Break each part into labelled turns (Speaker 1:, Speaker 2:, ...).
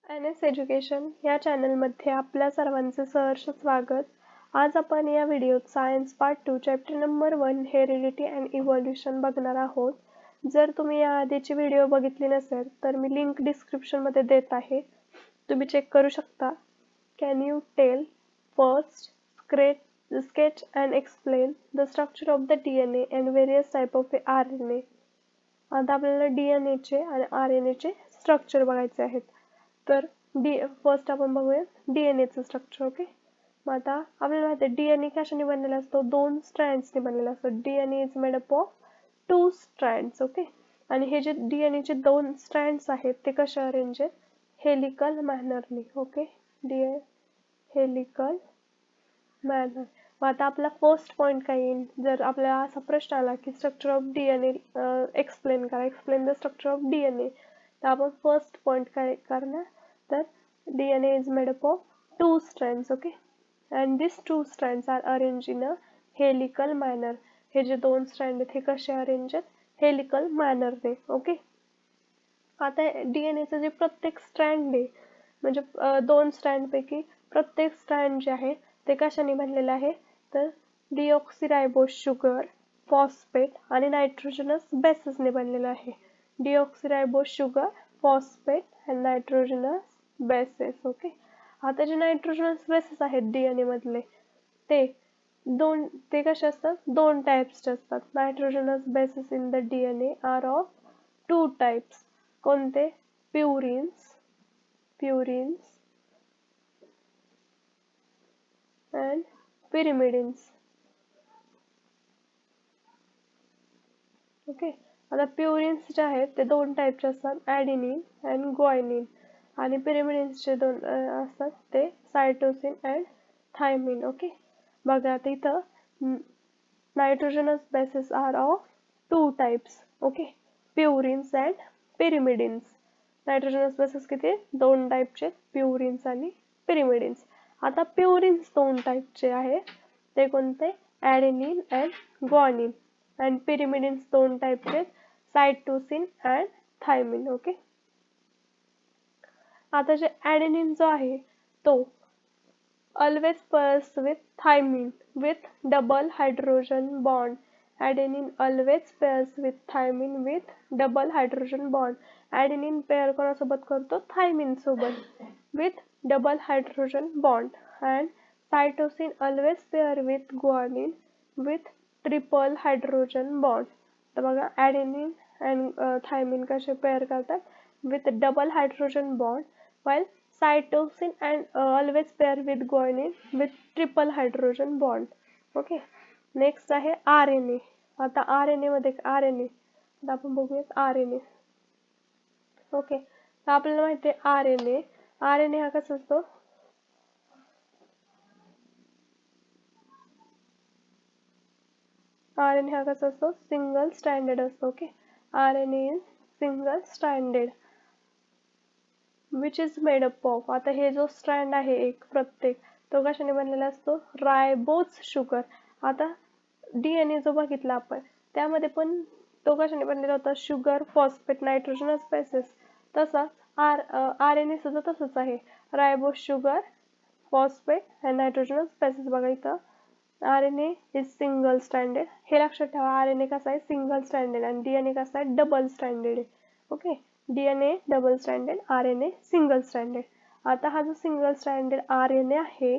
Speaker 1: N S education या चॅनलमध्ये आपल्या सर्वांचे सहर्ष स्वागत. आज आपण या व्हिडिओत science part 2 chapter number 1 heredity and evolution बघणार आहोत. जर तुम्ही या आधीची व्हिडिओ बघितली नसेल तर मी लिंक डिस्क्रिप्शनमध्ये देत आहे, तुम्ही चेक करू शकता. Can you tell first sketch and explain the structure of the DNA and various type of RNA. आता आपल्याला DNA चे आणि RNA चे स्ट्रक्चर बघायचे आहेत. तर फर्स्ट आपण बघूया DNA चं स्ट्रक्चर. ओके, मग आता आपल्याला माहिती आहे DNA कशाने बनलेला असतो, दोन स्ट्रँड्सने बनलेला असतो. DNA is made up of 2 strands. Okay, आणि हे जे DNA चे दोन स्ट्रँड्स आहेत ते कशा अरेंज आहेत, हेलिकल मॅनरने. Okay, helical manner. मग आता आपला फर्स्ट पॉइंट काय येईल, जर आपल्याला असा प्रश्न आला की स्ट्रक्चर ऑफ DNA एक्सप्लेन करा, explain the structure of DNA, तर आपण फर्स्ट पॉइंट काय करणार, तर DNA is made up of 2 strands. okay, and these 2 strands are arranged in a helical manner. हे जे दोन स्ट्रँड आहेत हे कसे अरेंज आहेत, हेलिकल मॅनरने. ओके, आता DNA चं जे प्रत्येक स्ट्रँड आहे, म्हणजे दोन स्ट्रँड पैकी प्रत्येक स्ट्रँड जे आहे ते कशाने बनलेलं आहे, तर डिऑक्सिरायबोज शुगर, फॉस्फेट आणि नायट्रोजनस बेसिसने बनलेलं आहे. डिऑक्सिरायबोज शुगर, फॉस्फेट आणि नायट्रोजनस बेसिस. ओके, आता जे नायट्रोजनस बेसिस आहेत DNA मधले ते कसे असतात, दोन टाइप्सचे असतात. Nitrogenous bases in the DNA are of 2 types. कोणते, प्युरिन्स and pyrimidines. ओके, आता प्युरिन्स जे आहेत ते दोन टाइपचे असतात, ॲडेनिन अँड ग्वायनिन, आणि पिरिमिडिन्सचे दोन असतात, ते सायटोसिन अँड थायमिन. ओके, बघा आता इथं nitrogenous bases are of 2 types. Okay, purines and pyrimidines. Nitrogenous bases किती, दोन टाइपचे, प्युरिन्स आणि पिरिमिडिन्स. आता प्युरिन्स दोन टाइपचे आहे, ते कोणते, ॲडेनिन अँड ग्वानिन, अँड पिरिमिडिन्स दोन टाइपचे, सायटोसिन अँड थायमिन. ओके, आता जे ॲडेनिन जो आहे तो always pairs with thymine with double hydrogen bond. Adenine always pairs with thymine with double hydrogen bond. Adenine pair कोणासोबत करतो, थायमिन सोबत with double hydrogen bond. And cytosine always pair with guanine with triple hydrogen bond. तर बघा adenine and thymine कसे pair करतात, with double hydrogen bond, while cytosine and always pair with guanine with triple hydrogen bond. Okay, next आहे RNA. आता RNA मध्ये आता आपण बघूयात RNA. ओके, तर आपल्याला माहिती आहे RNA हा कसा असतो, RNA हा कसा असतो, सिंगल स्ट्रँडेड असतो. Okay, RNA is single stranded which is made up of. आता हे जो स्ट्रँड आहे एक प्रत्येक, तो कशाने बनलेला असतो, रायबोज शुगर. आता DNA जो बघितला आपण त्यामध्ये पण तो कशाने बनलेला होता, शुगर, फॉस्फेट, नायट्रोजनस बेसिस. तसाच RNA सुद्धा तसंच आहे, रायबोज शुगर, फॉस्फेट आणि नायट्रोजनस बेसिस. बघा इथं RNA इज सिंगल स्ट्रँडेड. हे लक्षात ठेवा, RNA कसा आहे, सिंगल स्ट्रँडेड, आणि DNA कसा आहे, डबल स्ट्रँडेड आहे. Okay, DNA double stranded, RNA single stranded. आता हा जो सिंगल स्ट्रँडेड RNA आहे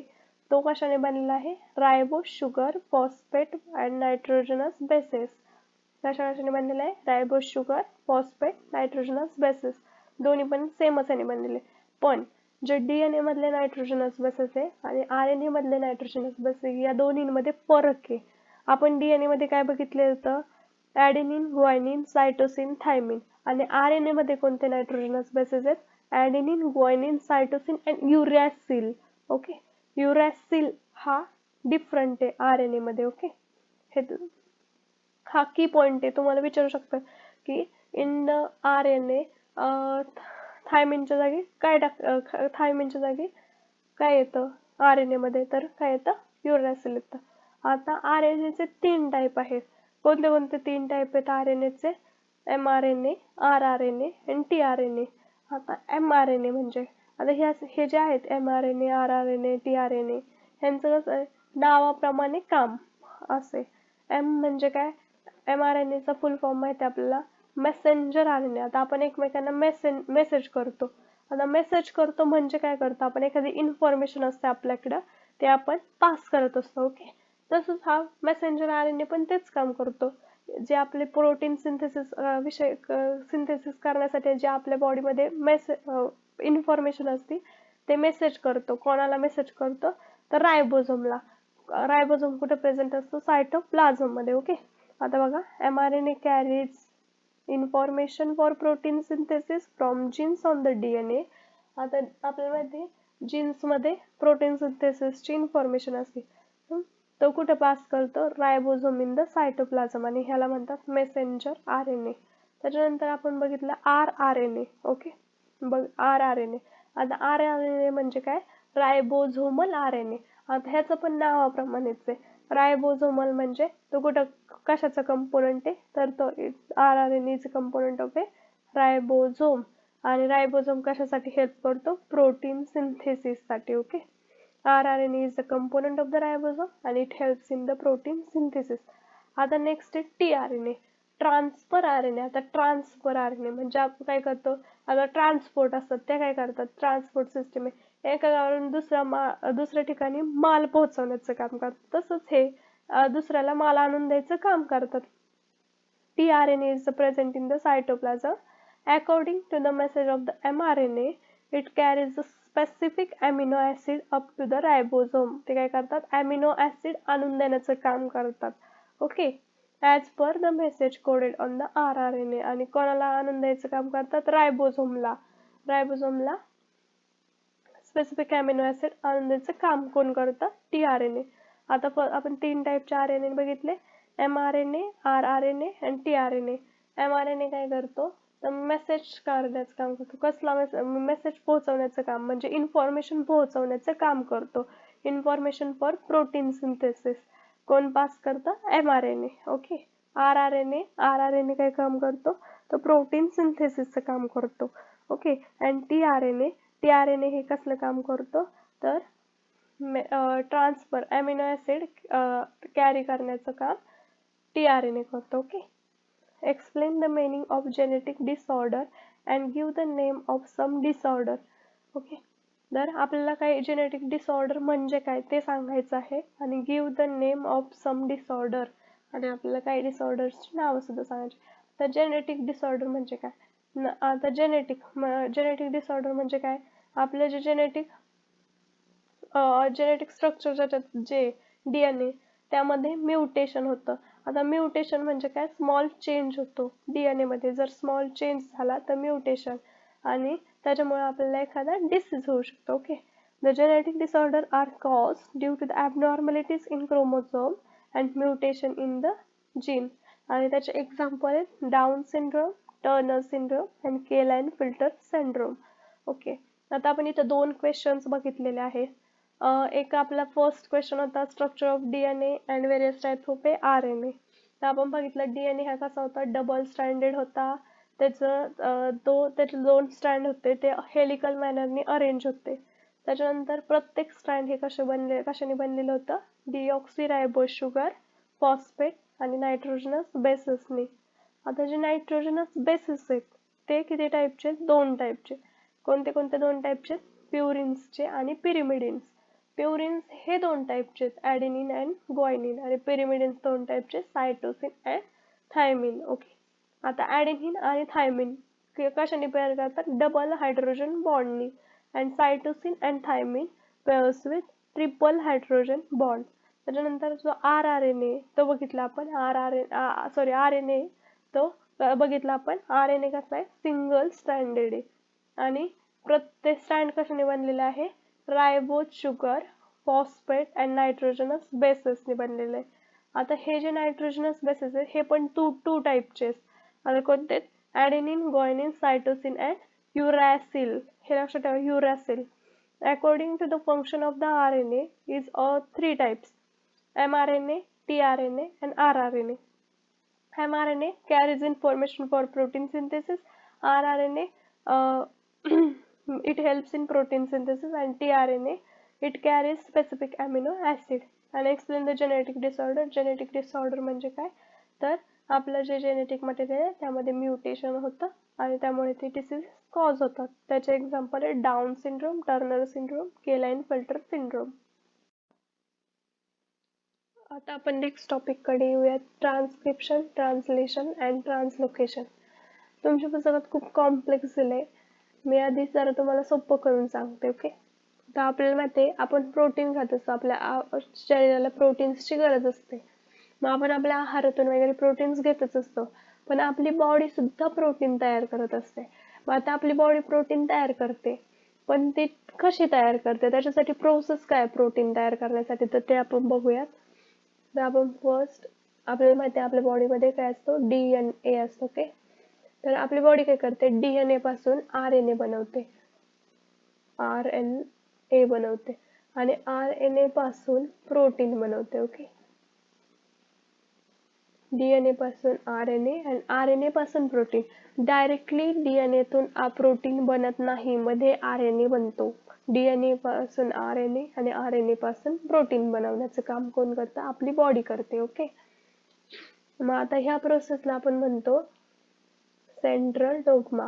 Speaker 1: तो कशाने बनलेला आहे, रायबोज sugar, phosphate and nitrogenous basis. कशाने बनलेला आहे, रायबोज शुगर, फॉस्फेट, नायट्रोजनस बेसिस. दोन्ही पण सेमच याने बनलेले. पण जे DNA मधले नायट्रोजनस बेसिस आहे आणि RNA मधले नायट्रोजनस बेसिस या दोन्हीमध्ये फरक आहे. आपण DNA मध्ये काय बघितले होतं, ॲडेनिन, ग्वायनिन, सायटोसिन, थायमिन. आणि RNA मध्ये कोणते नायट्रोजनस बेसिस आहेत, ॲडेनिन, ग्वायनिन, सायटोसिन अँड युरॅसिल. ओके, युरॅसिल हा डिफरंट आहे RNA मध्ये. ओके, हे हा की पॉइंट आहे, तुम्हाला विचारू शकतात की इन द RNA थायमिनच्या जागी काय येतं RNA मध्ये, तर काय येतं, युरॅसिल येतं. आता RNA चे 3 टाइप आहेत. कोणते कोणते 3 टाइप आहेत RNA चे, mRNA, rRNA आणि tRNA. आता mRNA म्हणजे आता हे जे आहेत mRNA, rRNA, tRNA, ह्यांचं कसं आहे नावाप्रमाणे काम असे. म्हणजे काय, mRNA चा फुल फॉर्म माहिती आपल्याला मेसेंजर RNA. आता आपण एकमेकांना मेसेज करतो. आता मेसेज करतो म्हणजे काय करतो आपण, एखादी इन्फॉर्मेशन असते आपल्याकडं ते आपण पास करत असतो. ओके, तसंच हा मेसेंजर RNA पण तेच काम करतो. जे आपले प्रोटीन सिंथेसिस सिंथेसिस करण्यासाठी जे आपल्या बॉडीमध्ये इन्फॉर्मेशन असते ते मेसेज करतो. कोणाला मेसेज करतो, तर रायबोझोमला. रायबोझोम कुठे प्रेझेंट असतो, सायटोप्लाझम मध्ये. ओके, आता बघा, mRNA carries information for protein synthesis from genes on the DNA. आता आपल्याला माहिती जीन्स मध्ये प्रोटीन सिंथेसिस ची इन्फॉर्मेशन असते. तो कुठे पास करतो, रायबोझोम इन द सायटोप्लाझम, आणि ह्याला म्हणतात मेसेंजर RNA. त्याच्यानंतर आपण बघितलं rRNA. ओके, बघ rRNA. आता rRNA म्हणजे काय, रायबोझोमल RNA. आता ह्याचं पण नावाप्रमाणेच आहे. रायबोझोमल म्हणजे तो कुठं कशाचा कंपोनंट आहे, तर तो rRNA is component of a ribosome. आणि रायबोझोम कशासाठी हेल्प करतो, प्रोटीन सिंथेसिस साठी. Okay, rRNA is the component of the ribosome आणि it helps in the protein synthesis. आता नेक्स्ट आहे tRNA, ट्रान्सफर RNA. आता ट्रान्सफर RNA म्हणजे आपण काय करतो, आता ट्रान्सपोर्ट असतात ते काय करतात, ट्रान्सपोर्ट सिस्टीम आहे, एका गावावरून दुसऱ्या ठिकाणी माल पोहोचवण्याचं काम करतात. तसंच हे दुसऱ्याला माल आणून द्यायचं काम करतात. tRNA is present in the cytoplasm. According to the message of the mRNA, it carries the specific amino acid up to the ribosome. ते काय करतात, amino acid आणून देण्याचं काम करतात. Okay, as per the message coded on the rRNA. आणि कोणाला आणून द्यायचं काम करतात, रायबोझोमला. रायबोझोमला स्पेसिफिक अमिनो ऍसिड आणून द्यायचं काम कोण करतं, tRNA. आता आपण 3 टाईपचे RNA बघितले, mRNA, rRNA आणि tRNA. mRNA काय करतो, तर मेसेज करण्याचं काम करतो. कसला मेसेज पोहोचवण्याचं काम, म्हणजे इन्फॉर्मेशन पोहोचवण्याचं काम करतो. इन्फॉर्मेशन फॉर प्रोटीन सिंथेसिस कोण पास करतं, mRNA. ओके, rRNA काय काम करतो, तर प्रोटीन सिंथेसिसचं काम करतो. ओके, आणि tRNA हे कसलं काम करतो, तर ट्रान्सफर अमिनो ऍसिड कॅरी करण्याचं काम tRNA करतो. Okay, explain the meaning of genetic disorder and give the name of some disorder. Okay, तर आपल्याला काय जेनेटिक डिसऑर्डर म्हणजे काय ते सांगायचं आहे, आणि give the name of some disorder, आणि आपल्याला काही डिसऑर्डरची नावं सुद्धा सांगायची. तर जेनेटिक डिसऑर्डर म्हणजे काय, आता जेनेटिक डिसऑर्डर म्हणजे काय, आपलं जे जेनेटिक स्ट्रक्चर ज्याच्यात जे DNA त्यामध्ये म्युटेशन होतं. आता म्युटेशन म्हणजे काय, स्मॉल चेंज होतो DNA मध्ये. जर स्मॉल चेंज झाला तर म्युटेशन, आणि त्याच्यामुळे आपल्याला एखादा डिसीज होऊ शकतो. Okay, the genetic disorder are cause due to the abnormalities in chromosome and mutation in the gene. आणि त्याचे एक्झाम्पल आहेत Down syndrome, Turner syndrome and Klinefelter syndrome. Okay, आता आपण इथं 2 क्वेश्चन्स बघितलेले आहेत. एक आपला फर्स्ट क्वेश्चन होता structure of DNA and various types of RNA. तर आपण बघितलं DNA हा कसा होता, डबल स्ट्रँडेड होता. त्याचे 2 स्ट्रँड होते, ते हेलिकल मॅनरनी अरेंज होते. त्याच्यानंतर प्रत्येक स्ट्रँड हे कशाने बनलेलं होतं, डिऑक्सिरायबोज शुगर, फॉस्फेट आणि नायट्रोजनस बेसिसनी. आता जे नायट्रोजनस बेसिस आहेत ते किती टाईपचे, 2 टाईपचे. कोणते 2 टाईपचे, प्युरिन्सचे आणि पिरिमिडिन्स. प्युरिन्स हे 2 टाईपचे आहेत, ॲडेनिन अँड ग्वायनिन, आणि पिरिमिडिन्स 2 टाईपचे, सायटोसिन अँड थायमिन. ओके, आता ॲडेनिन आणि थायमिन कशाने पेअर करतात, डबल हायड्रोजन बॉन्डनी, and cytosine and thymine pairs with triple hydrogen bond. त्याच्यानंतर जो RNA तो बघितला आपण, RNA तो बघितला आपण. RNA कसा आहे, सिंगल स्ट्रँडेड आहे, आणि प्रत्येक स्ट्रँड कशाने बनलेला आहे, रायबोज शुगर, फॉस्फेट अँड नायट्रोजनस बेसिसने बनलेलं आहे. आता हे जे नायट्रोजनस बेसिस आहे हे पण 2 टाईपचे आहेत. आता कोणते, ॲडेनिन, ग्वायनिन, सायटोसिन अँड युरॅसिल. हे लक्षात ठेवा, युरॅसिल. According to the function of the RNA is 3 types, mRNA, tRNA and rRNA. mRNA carries information for protein synthesis. rRNA it helps in protein synthesis, and tRNA, it carries specific amino acid. आणि explain the genetic disorder. genetic disorder म्हणजे काय, तर आपलं जे genetic material आहे त्यामध्ये mutation होतं आणि त्यामुळे ते डिसीज कॉज होतात. त्याचे एक्झाम्पल आहे Down syndrome, Turner syndrome, Klinefelter syndrome. आता आपण नेक्स्ट टॉपिक कडे येऊयात, ट्रान्सक्रिप्शन, ट्रान्सलेशन अँड ट्रान्सलोकेशन. तुमच्या पुस्तकात खूप कॉम्प्लेक्स दिलंय, मी आधी जरा तुम्हाला सोपं करून सांगते. ओके, तर आपल्याला माहिती आहे आपण प्रोटीन खात असतो, आपल्या शरीराला प्रोटीन्सची गरज असते. मग आपण आपल्या आहारातून वगैरे प्रोटीन्स घेतच असतो, पण आपली बॉडी सुद्धा प्रोटीन तयार करत असते. मग आता आपली बॉडी प्रोटीन तयार करते, पण ती कशी तयार करते, त्याच्यासाठी प्रोसेस काय प्रोटीन तयार करण्यासाठी, तर ते आपण बघूयात. तर आपण फर्स्ट, आपल्याला माहिती आहे आपल्या बॉडीमध्ये काय असतो, DNA असतो. ओके, तर आपली बॉडी काय करते, DNA पासून RNA बनवते, RNA बनवते, आणि RNA पासून प्रोटीन बनवते. ओके, DNA पासून RNA आणि RNA पासून प्रोटीन. डायरेक्टली DNA तून प्रोटीन बनत नाही, मध्ये RNA बनतो. DNA पासून RNA आणि RNA पासून प्रोटीन बनवण्याचं काम कोण करतं, आपली बॉडी करते. ओके, मग आता ह्या प्रोसेसला आपण म्हणतो central dogma.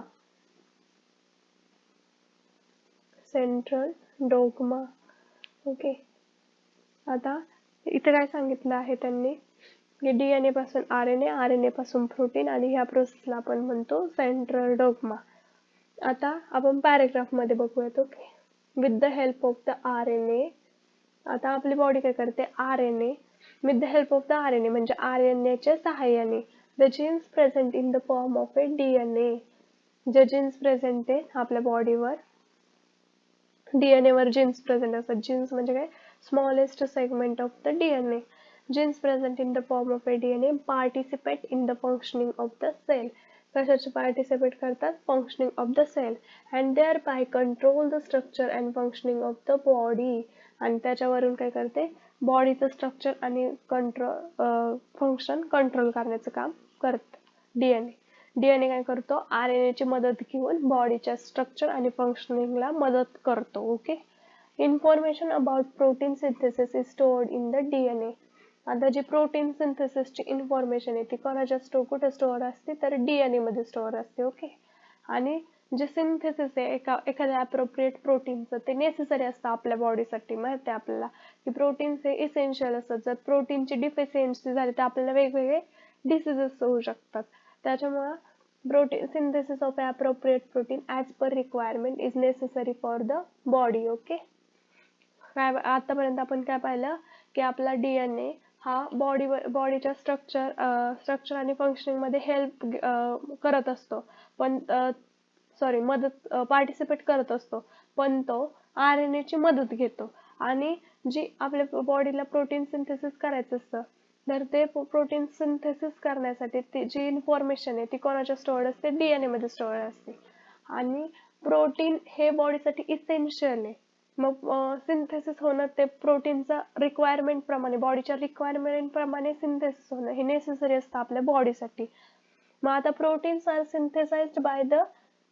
Speaker 1: Central dogma. Okay, आता इथे काय सांगितलं आहे त्यांनी की DNA पासून RNA, RNA पासून प्रोटीन, आणि ह्या प्रोसेसला आपण म्हणतो सेंट्रल डोग्मा. आता आपण पॅरेग्राफ मध्ये बघूयात. Okay, with the help of the RNA. आता आपली बॉडी काय करते, RNA with the help of the RNA म्हणजे RNA च्या सहाय्याने the genes present in the form of a DNA. जे जीन्स प्रेझेंट आहे आपल्या बॉडीवर, DNA वर जीन्स प्रेझेंट असतात. जीन्स म्हणजे काय, smallest segment of the DNA. genes present in the form of a DNA participate in the functioning of the cell. कशाचे participate करतात, functioning of the cell, and thereby control the structure and functioning of the body. आणि त्याच्यावरून काय करते, बॉडीचं structure आणि control function control करण्याचं काम करते DNA. DNA काय करतो, RNA ची मदत घेऊन बॉडीच्या स्ट्रक्चर आणि फंक्शनिंगला मदत करतो. Okay, information about protein synthesis is stored in the DNA. आता जी प्रोटीन सिंथेसिसची इन्फॉर्मेशन आहे ती कोणाच्या कुठे स्टोअर असते, तर DNA मध्ये स्टोअर असते. ओके, आणि जे सिंथेसिस आहे एखाद्या अप्रोप्रिएट प्रोटीनचं, ते नेसेसरी असतं आपल्या बॉडीसाठी. माहिती आहे आपल्याला की प्रोटीन्स हे इसेन्शियल असतात. जर प्रोटीनची डिफिशियन्सी झाली तर आपल्याला वेगवेगळे डिसीजेस होऊ शकतात. त्याच्यामुळे protein synthesis of appropriate protein as per requirement is necessary for the body. Okay, काय आतापर्यंत आपण काय पाहिलं की आपला DNA हा बॉडीच्या स्ट्रक्चर आणि फंक्शनिंग मध्ये हेल्प करत असतो, पण मदत पार्टिसिपेट करत असतो, पण तो RNA ची मदत घेतो. आणि जी आपल्या बॉडीला प्रोटीन सिंथेसिस करायचं असतं, तर ते प्रोटीन सिंथेसिस करण्यासाठी जी इन्फॉर्मेशन आहे ती कोणाच्या स्टोअर्ड असते, DNA मध्ये स्टोअर्ड असते. आणि प्रोटीन हे बॉडीसाठी इसेन्शियल आहे. मग सिंथेसिस होणं ते प्रोटीनचा रिक्वायरमेंट प्रमाणे, बॉडीच्या रिक्वायरमेंट प्रमाणे सिंथेसिस होणं हे नेसेसरी असतं आपल्या बॉडीसाठी. मग आता proteins are synthesized by the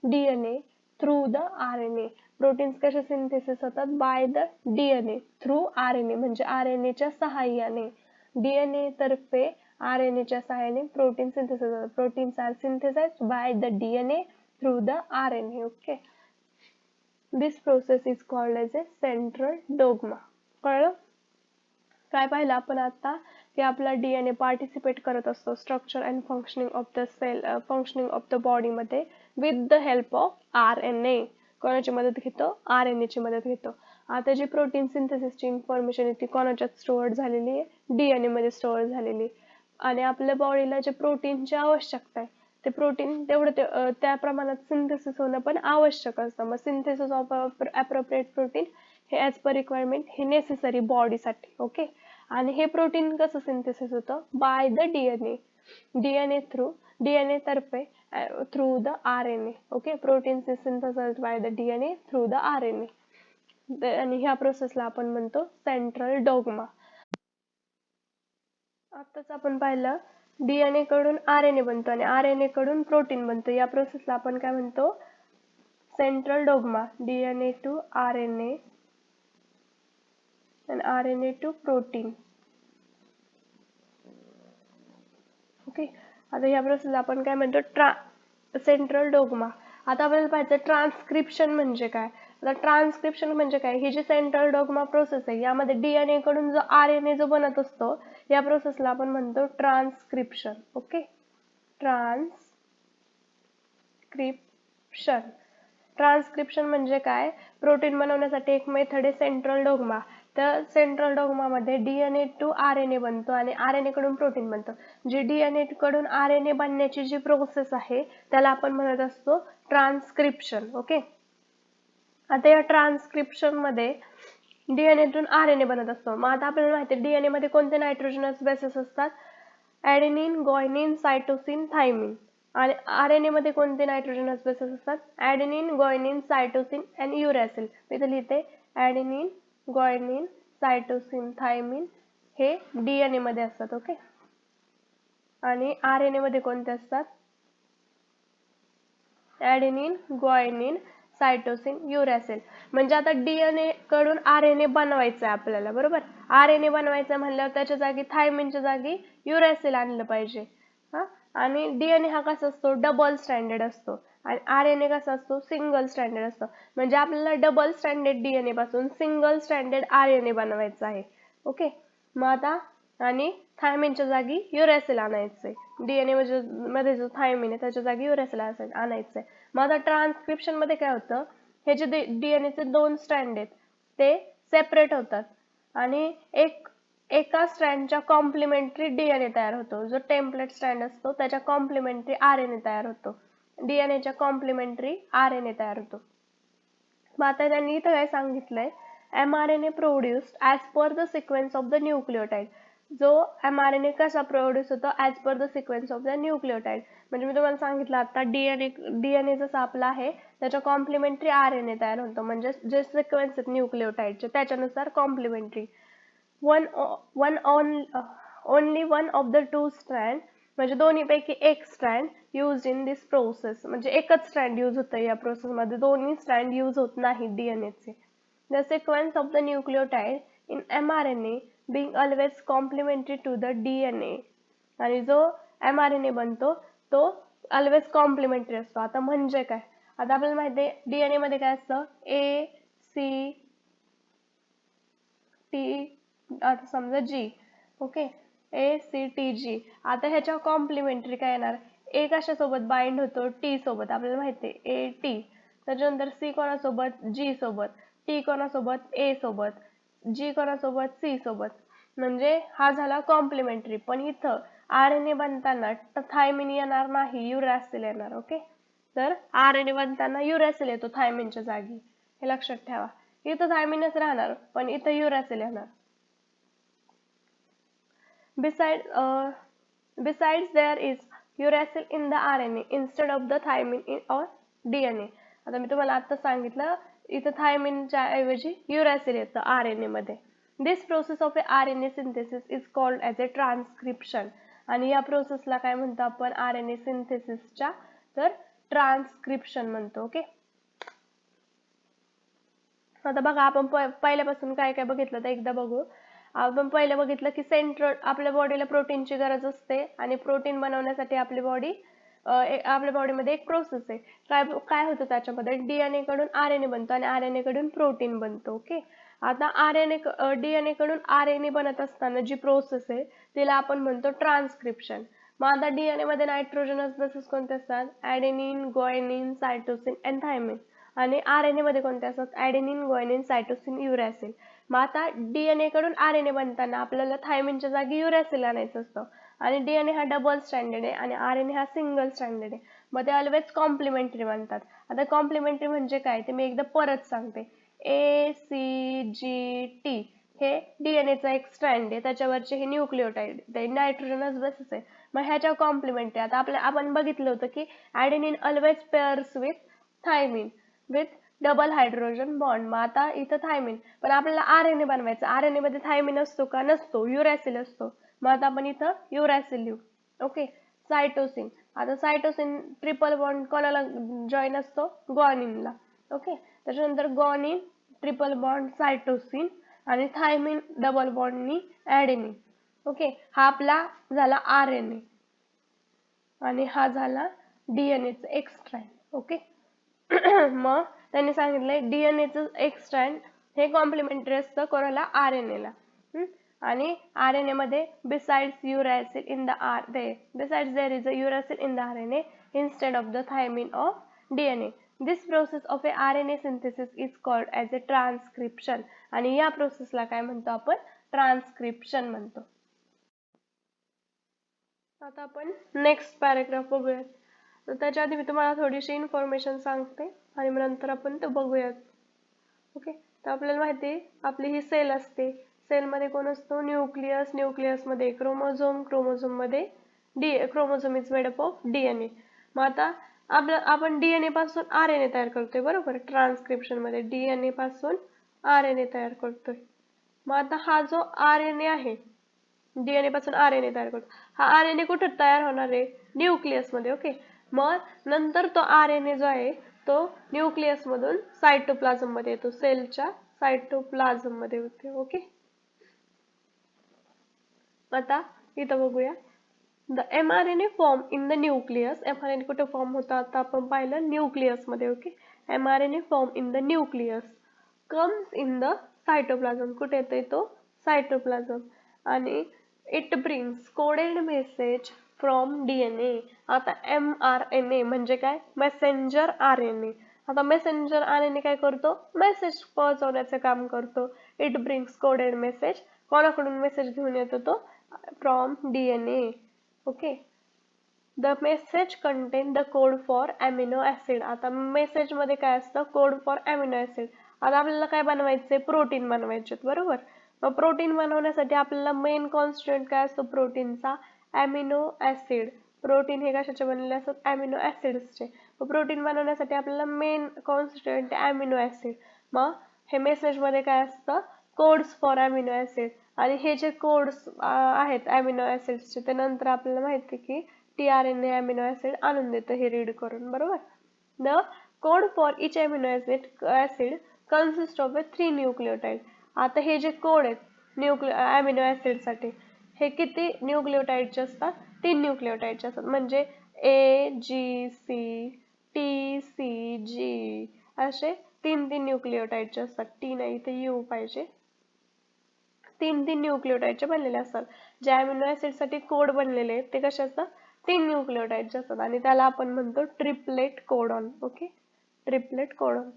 Speaker 1: DNA through the RNA. Proteins कसे सिंथेसिस होतात, by the DNA through RNA म्हणजे RNA च्या सहाय्याने. DNA तर्फे RNA च्या सहाय्याने प्रोटीन सिंथेसिस होतात. Proteins are synthesized by the DNA through the RNA. Okay, this process is called as a central dogma. कळलं, काय पाहिलं आपण आता की आपला DNA पार्टिसिपेट करत असतो structure and functioning of the cell, functioning of the body मध्ये with the help of RNA. कोणाची मदत घेतो, RNA ची मदत घेतो. आता जी प्रोटीन सिंथेसिसची इन्फॉर्मेशन आहे ती कोणाच्यात स्टोअर झालेली आहे, DNA मध्ये स्टोअर झालेली. आणि आपल्या बॉडीला जे प्रोटीनची आवश्यकता आहे ते प्रोटीन तेवढं त्या प्रमाणात सिंथेसिस होणं पण आवश्यक असतं. मग सिंथेसिस ऑफ अप्रोप्रिएट प्रोटीन हे ॲज पर रिक्वायरमेंट हे नेसेसरी बॉडीसाठी. ओके, आणि हे प्रोटीन कसं सिंथेसिस होतं, बाय द DNA तर्फे through the RNA. Okay, protein synthesized by the DNA through the RNA. आणि ह्या प्रोसेसला आपण म्हणतो सेंट्रल डोग्मा. आताच आपण पाहिलं DNA कडून RNA बनतो आणि RNA कडून प्रोटीन बनतो. या प्रोसेसला आपण काय म्हणतो, central dogma, DNA to RNA and RNA to protein. Okay, आता या प्रोसेस आपण काय म्हणतो, सेंट्रल डोग्मा. आता आपल्याला पाहायचं ट्रान्सक्रिप्शन म्हणजे काय. आता ट्रान्सक्रिप्शन म्हणजे काय, ही जी सेंट्रल डोग्मा प्रोसेस आहे यामध्ये डीएनए कडून जो आरएनए जो बनत असतो या प्रोसेसला आपण म्हणतो ट्रान्सक्रिप्शन. Okay, transcription. ट्रान्सक्रिप्शन म्हणजे काय, प्रोटीन बनवण्यासाठी एक मेथड आहे सेंट्रल डोग्मा. तर सेंट्रल डोग्मा मध्ये डीएनए टू आरएनए बनतो आणि आरएनए कडून प्रोटीन बनतं. जी डीएनए कडून आरएनए बनण्याची जी प्रोसेस आहे त्याला आपण म्हणत असतो ट्रान्सक्रिप्शन. ओके, आता या ट्रान्सक्रिप्शन मध्ये डीएनएतून आरएनए बनत असतो. मग आता आपल्याला माहिती आहे डीएनए मध्ये कोणते नायट्रोजनस बेसेस असतात, ॲडेनिन, ग्वानिन, सायटोसिन, थायमिन. आणि आरएनए मध्ये कोणते नायट्रोजनस बेसेस असतात, ॲडेनिन, ग्वानिन, सायटोसिन आणि युरॅसिल. मी इथे लिहिते ॲडेनिन, ग्वानिन, सायटोसिन, थायमिन हे डीएनए मध्ये असतात. ओके, आणि आरएनए मध्ये कोणते असतात, ॲडेनिन, ग्वानिन, सायटोसिन, युरॅसिल. म्हणजे आता डीएनए कडून आरएनए बनवायचं आहे आपल्याला, बरोबर. आरएनए बनवायचं म्हणल्यावर त्याच्या जागी थायमिनच्या जागी युरॅसिल आणलं पाहिजे. हा, आणि डीएनए हा कसा असतो, डबल स्टँडर्ड असतो आणि आरएनए कसा असतो, सिंगल स्टँडर्ड असतो. म्हणजे आपल्याला डबल स्टँडर्ड डीएनए पासून सिंगल स्टँडर्ड आरएनए बनवायचं आहे. ओके, मग आता आणि थायमिनच्या जागी युरॅसिल आणायचंय. डीएनए मध्ये जो थायमिन आहे त्याच्या जागी युरॅसिल आणायचंय. मग आता ट्रान्सक्रिप्शन मध्ये काय होतं, हे जे डीएनए चे 2 स्ट्रँड आहेत ते सेपरेट होतात आणि एका स्ट्रँडच्या कॉम्प्लिमेंटरी डीएनए तयार होतो. जो टेम्पलेट स्ट्रँड असतो त्याच्या कॉम्प्लिमेंटरी आरएनए तयार होतो. डीएनएच्या कॉम्प्लिमेंटरी आरएनए तयार होतो. मग आता त्यांनी इथं काय सांगितलंय, mRNA produced as per the sequence of the nucleotide. जो mRNA कसा प्रोड्यूस होतो, as per the sequence of the nucleotide. म्हणजे मी तुम्हाला सांगितलं आता डीएनए जसा आपला आहे त्याच्या कॉम्प्लिमेंटरी आरएनए तयार होतो. म्हणजे जे सिक्वेन्स आहेत न्यूक्लिओटाइडचे त्याच्यानुसार complementary only one of the two strand, म्हणजे दोन्हीपैकी एक strand use in this process. म्हणजे एकच स्ट्रँड यूज होतं या प्रोसेसमध्ये, दोन्ही स्ट्रँड यूज होत नाही डीएनएचे. The sequence of the nucleotide in mRNA being always complementary to the DNA. आणि जो mRNA बनतो तो ऑलवेज कॉम्प्लिमेंटरी असतो. आता म्हणजे काय, आता आपल्याला माहिती आहे डीएनए मध्ये काय असतं, ए सी टी, आता समजा जी. ओके, ए सी टी जी. आता ह्याच्या कॉम्प्लिमेंटरी काय येणार, ए कशासोबत बाइंड होतो, टी सोबत. आपल्याला माहिती आहे ए टी. त्याच्यानंतर सी कोणासोबत, जी सोबत. टी कोणासोबत, ए सोबत. जी कोणासोबत, सी सोबत. म्हणजे हा झाला कॉम्प्लिमेंटरी. पण इथं आरएनए बनताना थायमिन येणार नाही, युरॅसिल येणार. ओके, तर आरएनए बनताना युरॅसिल येतो थायमिनच्या जागी, हे लक्षात ठेवा. इथं थायमिनच राहणार पण इथं युरॅसिल येणार. Besides there is uracil in the RNA instead of the thymine in or DNA. आता मी तुम्हाला आता सांगितलं इथं थायमिनच्या ऐवजी युरॅसिल येतं आरएनए मध्ये. This process of a RNA synthesis is called as a transcription. आणि या प्रोसेसला काय म्हणतो आपण आरएनए सिंथेसिसच्या, तर ट्रान्सक्रिप्शन म्हणतो. ओके, आता बघा आपण पहिल्यापासून काय काय बघितलं तर एकदा बघू. आपण पहिलं बघितलं की सेंट्रल आपल्या बॉडीला प्रोटीनची गरज असते आणि प्रोटीन बनवण्यासाठी आपल्या बॉडीमध्ये एक प्रोसेस आहे. काय होतं त्याच्यामध्ये, डीएनए कडून आरएनए बनतो आणि आरएनए कडून प्रोटीन बनतो. ओके, आता डीएनए कडून आरएनए बनत असताना जी प्रोसेस आहे तिला आपण म्हणतो ट्रान्सक्रिप्शन. मग आता डीएनए मध्ये नायट्रोजनस बेसेस कोणते असतात, ॲडेनिन, ग्वानिन, सायटोसिन आणि थायमिन. आणि आरएनए मध्ये कोणते असतात, ॲडेनिन, ग्वानिन, सायटोसिन, युरॅसिल. मग आता डीएनए कडून आरएनए बनताना आपल्याला थायमिनच्या जागी युरॅसिल आणायचं असतं. आणि डीएनए हा डबल स्टँडर्ड आहे आणि आरएनए हा सिंगल स्टँडर्ड आहे. मग ते ऑलवेज कॉम्प्लिमेंटरी बनतात. आता कॉम्प्लिमेंटरी म्हणजे काय ते मी एकदा परत सांगते. ए सी जी टी हे डीएनएचा एक स्ट्रँड आहे, त्याच्यावरचे हे न्यूक्लिओटाइड ते नायट्रोजनस बेसिस आहे. मग ह्याच्या कॉम्प्लिमेंटरी आता आपण बघितलं होतं की adenine always pairs with thymine with double hydrogen bond. मग आता इथं थायमिन, पण आपल्याला आरएनए बनवायचं. आरएनए मध्ये थायमिन असतो का, नसतो, युरॅसिल असतो. मग आता आपण इथं युरॅसिल लिहू. Okay, cytosine. आता सायटोसिन ट्रिपल बॉन्ड कोणाला जॉईन असतो, ग्वानिनला. ओके. त्याच्यानंतर गॉनिन ट्रिपल बॉन्ड सायटोसिन आणि थायमिन डबल बॉन्डनी ॲडेनिन. ओके. हा आपला झाला RNA आणि हा झाला DNAचा एक स्ट्रँड. ओके. मग त्यांनी सांगितलंय DNAचं एक स्ट्रँड हे कॉम्प्लिमेंटरी असतं कोणाला RNAला. आणि RNA मध्ये besides uracil in the besides there is a uracil in the RNA instead of the thymine of DNA. This process of a RNA synthesis is called as a transcription. आणि या प्रोसेसला काय म्हणतो आपण? ट्रान्सक्रिप्शन म्हणतो. आता आपण नेक्स्ट पॅराग्राफ बघूयात. तर त्याच्या आधी मी तुम्हाला थोडीशी इन्फॉर्मेशन सांगते आणि मग नंतर आपण ते बघूयात. ओके. तर आपल्याला माहिती आहे आपली ही सेल असते. सेलमध्ये कोण असतो? न्यूक्लियस. न्यूक्लियसमध्ये क्रोमोझोम. क्रोमोझोममध्ये chromosome is made up of DNA. मग आता आपण DNA पासून RNA तयार करतोय बरोबर. ट्रान्सक्रिप्शन मध्ये DNA पासून RNA तयार करतोय. मग आता हा जो RNA आहे DNA पासून RNA तयार करतो. हा RNA कुठे तयार होणार आहे? न्यूक्लियस मध्ये. ओके. मग नंतर तो RNA जो आहे तो न्यूक्लियस मधून सायटोप्लाझम मध्ये येतो. सेलच्या सायटोप्लाझम मध्ये होते. ओके. आता इथं बघूया. The mRNA form in the nucleus. mRNA कुठे फॉर्म होता? आता आपण पाहिलं न्यूक्लियस मध्ये. Okay. mRNA form in the nucleus comes in the cytoplasm. कुठे येतोय तो? सायटोप्लाझम. आणि it brings coded message from DNA. आता mRNA म्हणजे काय? Messenger RNA. आता मेसेंजर RNA काय करतो? मेसेज पोहोचवण्याचं काम करतो. It brings coded message. कोणाकडून मेसेज घेऊन येतो तो? From DNA. Okay. The message content the code for amino acid. आता मेसेज मध्ये काय असतं? Code for amino acid. आता आपल्याला काय बनवायचंय? प्रोटीन बनवायचे बरोबर. मग प्रोटीन बनवण्यासाठी आपल्याला मेन कॉन्स्टंट काय असतो प्रोटीनचा? Amino acid. प्रोटीन हे कशाचे बनलेले असतात? अमिनो ऍसिड्सचे. मग प्रोटीन बनवण्यासाठी आपल्याला मेन कॉन्स्टंट अमिनो ऍसिड. मग हे मेसेज मध्ये काय असतं? Codes for amino acid. आणि हे जे कोड्स आहेत अमिनो ऍसिड्सचे ते नंतर आपल्याला माहिती की tRNA अमिनो ऍसिड आणून देतं हे रीड करून बरोबर. The code for each amino acid consist of 3 nucleotide. आता हे जे कोड आहेत अमिनो ऍसिड साठी हे किती न्यूक्लियोटाइडचे असतात? 3 न्यूक्लियोटाइडचे असतात. म्हणजे AGC TCG असे 3 न्यूक्लियोटाइडचे असतात. T नाही इथे U पाहिजे. 3 न्यूक्लियोटाइडचे बनलेले असतात. जे अमिनो ऍसिड साठी कोड बनलेले आहेत ते कसे असतात? 3 न्यूक्लियोटाइडचे असतात आणि त्याला आपण म्हणतो triplet codon. Okay. Triplet codon.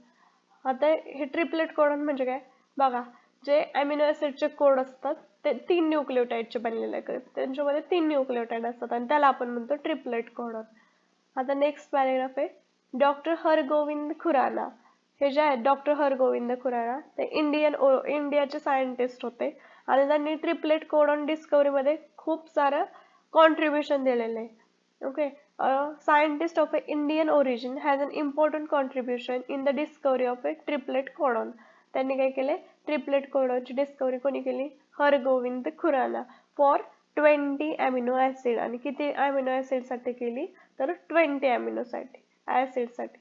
Speaker 1: आता हे ट्रिपलेट कोडॉन म्हणजे काय? बघा जे अमिनो ऍसिडचे कोड असतात ते 3 न्यूक्लियोटाइडचे बनलेले आहेत. त्यांच्यामध्ये 3 न्यूक्लियोटाइड असतात आणि त्याला आपण म्हणतो ट्रिपलेट कोडॉन. आता नेक्स्ट पॅराग्राफ आहे. डॉक्टर हरगोविंद खुराना. हे जे आहेत डॉक्टर हरगोविंद खुराना ते इंडियाचे सायंटिस्ट होते आणि त्यांनी ट्रिपलेट कोडॉन डिस्कवरी मध्ये खूप सारं कॉन्ट्रीब्युशन दिलेलं आहे. Okay. Scientist of Indian origin has an important contribution in the discovery of a triplet codon. त्यांनी काय केले? ट्रिपलेट कोडॉनची डिस्कवरी कोणी केली? Hargobind Khorana. For 20 amino acid. आणि किती अमिनो ऍसिड साठी केली? तर 20 अमिनो ऍसिड साठी.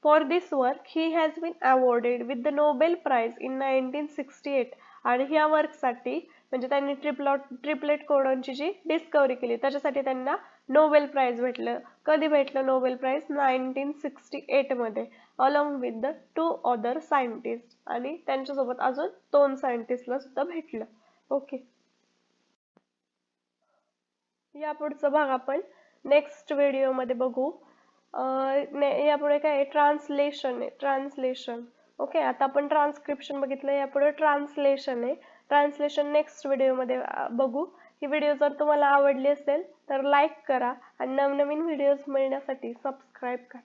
Speaker 1: For this work, he has been awarded with the Nobel Prize in 1968. आणि ह्या वर्कसाठी म्हणजे त्यांनी ट्रिपलेट कोडॉनची जी डिस्कवरी केली त्याच्यासाठी त्यांना नोबेल प्राइज भेटलं. कधी भेटलं नोबेल प्राइज? 1968 मध्ये. Along with the 2 other scientist. आणि त्यांच्यासोबत अजून 2 सायंटिस्टला सुद्धा भेटलं. ओके. या पुढचा भाग आपण नेक्स्ट व्हिडिओ मध्ये बघू. यापुढे काय आहे? ट्रान्सलेशन आहे. ट्रान्सलेशन. ओके. आता आपण ट्रान्सक्रिप्शन बघितलं. यापुढे ट्रान्सलेशन आहे. ट्रान्सलेशन नेक्स्ट व्हिडिओ मध्ये बघू. ही व्हिडिओ जर तुम्हाला आवडली असेल तर लाईक करा आणि नवनवीन व्हिडिओज मिळण्यासाठी सबस्क्राईब करा.